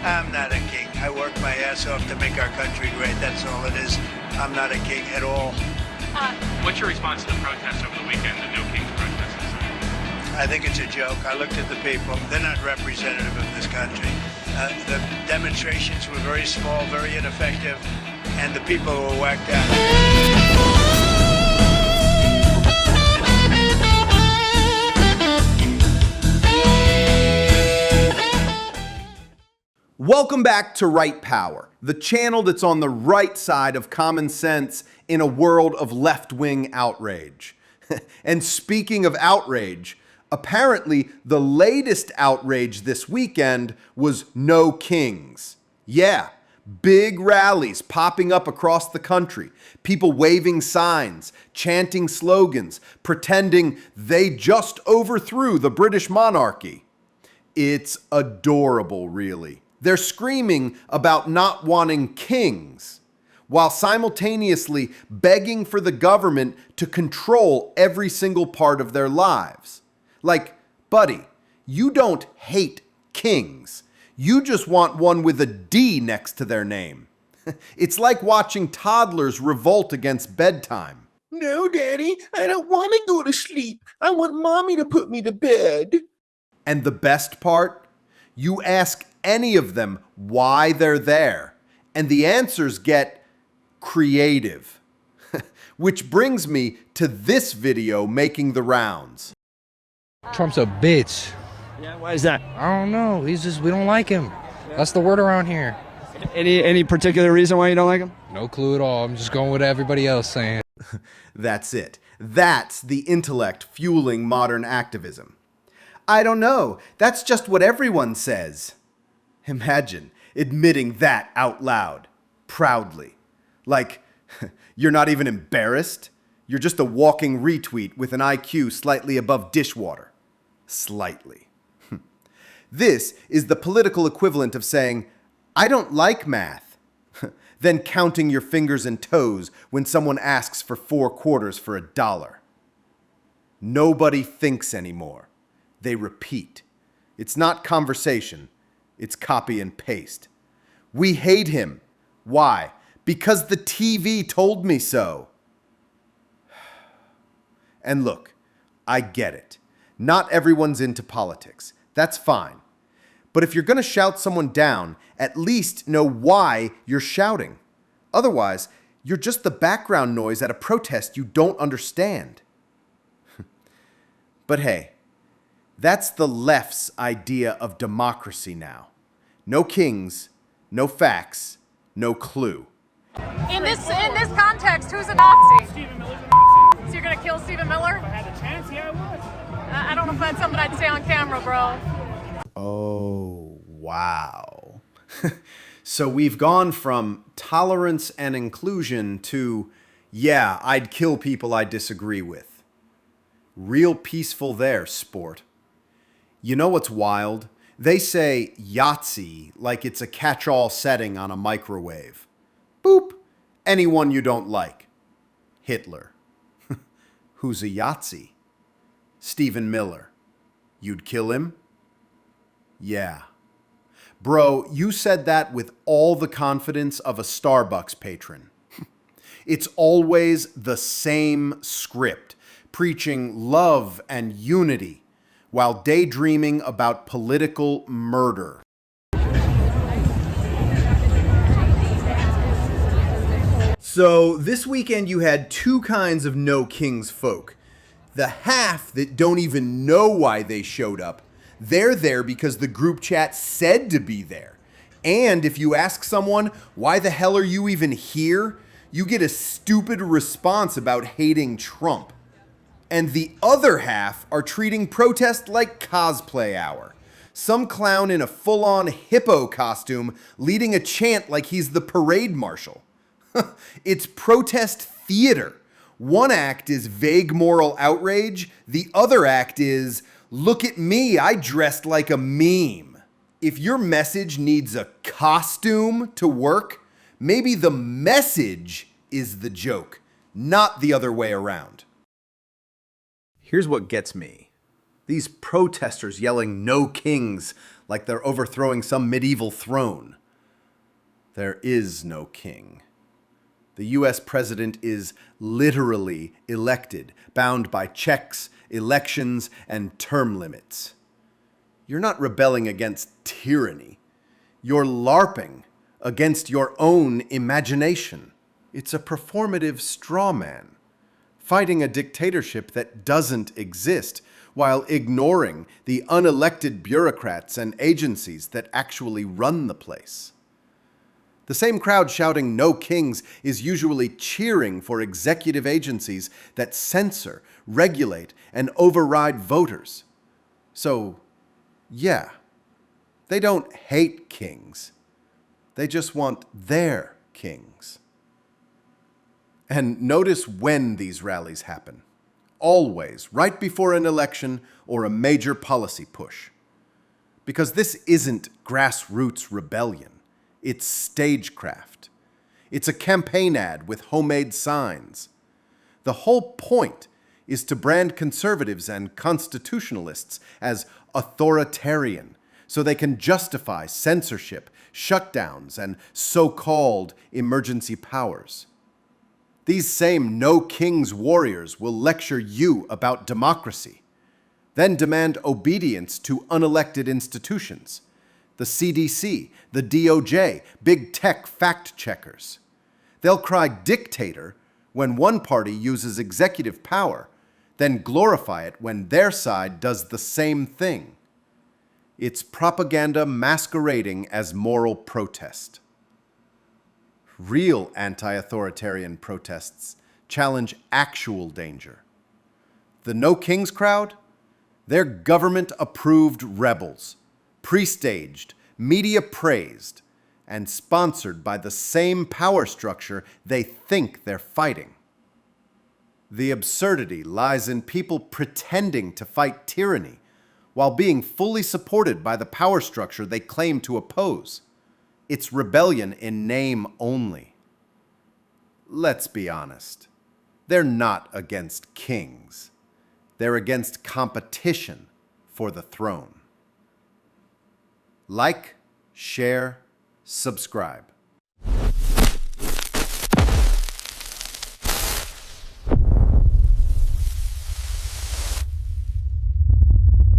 I'm not a king. I work my ass off to make our country great. That's all it is. I'm not a king at all. What's your response to the protests over the weekend, the No Kings protests? I think it's a joke. I looked at the people. They're not representative of this country. The demonstrations were very small, very ineffective, and the people were whacked out. Welcome back to Right Power, the channel that's on the right side of common sense in a world of left-wing outrage. And speaking of outrage, apparently the latest outrage this weekend was No Kings. Yeah, big rallies popping up across the country, people waving signs, chanting slogans, pretending they just overthrew the British monarchy. It's adorable, really. They're screaming about not wanting kings, while simultaneously begging for the government to control every single part of their lives. Like, buddy, you don't hate kings. You just want one with a D next to their name. It's like watching toddlers revolt against bedtime. No, Daddy, I don't want to go to sleep. I want Mommy to put me to bed. And the best part? You ask any of them why they're there, and the answers get creative. Which brings me to this video making the rounds. Trump's a bitch. Yeah, why is that? I don't know. We don't like him. That's the word around here. Any particular reason why you don't like him? No clue at all. I'm just going with everybody else saying. That's it. That's the intellect fueling modern activism. I don't know. That's just what everyone says. Imagine admitting that out loud, proudly. Like, you're not even embarrassed. You're just a walking retweet with an IQ slightly above dishwater. Slightly. This is the political equivalent of saying, I don't like math. Then counting your fingers and toes when someone asks for 4 quarters for $1. Nobody thinks anymore. They repeat. It's not conversation. It's copy and paste. We hate him. Why? Because the TV told me so. And look, I get it. Not everyone's into politics. That's fine. But if you're going to shout someone down, at least know why you're shouting. Otherwise, you're just the background noise at a protest you don't understand. But hey, that's the left's idea of democracy now. No kings, no facts, no clue. In this context, who's a Nazi? Stephen Miller's a Nazi. So you're gonna kill Stephen Miller? If I had the chance, yeah, I would. I don't know if that's something I'd say on camera, bro. Oh, wow. So we've gone from tolerance and inclusion to, yeah, I'd kill people I disagree with. Real peaceful there, sport. You know what's wild? They say Yahtzee like it's a catch-all setting on a microwave. Boop. Anyone you don't like. Hitler. Who's a Yahtzee? Stephen Miller. You'd kill him? Yeah. Bro, you said that with all the confidence of a Starbucks patron. It's always the same script, preaching love and unity, while daydreaming about political murder. So this weekend you had two kinds of No Kings folk. The half that don't even know why they showed up. They're there because the group chat said to be there. And if you ask someone, why the hell are you even here? You get a stupid response about hating Trump. And the other half are treating protest like cosplay hour. Some clown in a full-on hippo costume leading a chant like he's the parade marshal. It's protest theater. One act is vague moral outrage. The other act is, look at me, I dressed like a meme. If your message needs a costume to work, maybe the message is the joke, not the other way around. Here's what gets me. These protesters yelling "No Kings" like they're overthrowing some medieval throne. There is no king. The US president is literally elected, bound by checks, elections, and term limits. You're not rebelling against tyranny. You're LARPing against your own imagination. It's a performative straw man, fighting a dictatorship that doesn't exist while ignoring the unelected bureaucrats and agencies that actually run the place. The same crowd shouting "No kings" is usually cheering for executive agencies that censor, regulate, and override voters. So, yeah, they don't hate kings. They just want their kings. And notice when these rallies happen. Always right before an election or a major policy push. Because this isn't grassroots rebellion. It's stagecraft. It's a campaign ad with homemade signs. The whole point is to brand conservatives and constitutionalists as authoritarian, so they can justify censorship, shutdowns, and so-called emergency powers. These same no king's warriors will lecture you about democracy, then demand obedience to unelected institutions. The CDC, the DOJ, big tech fact checkers. They'll cry dictator when one party uses executive power, then glorify it when their side does the same thing. It's propaganda masquerading as moral protest. Real anti-authoritarian protests challenge actual danger. The No Kings crowd? They're government-approved rebels, pre-staged, media-praised, and sponsored by the same power structure they think they're fighting. The absurdity lies in people pretending to fight tyranny while being fully supported by the power structure they claim to oppose. It's rebellion in name only. Let's be honest. They're not against kings. They're against competition for the throne. Like, share, subscribe.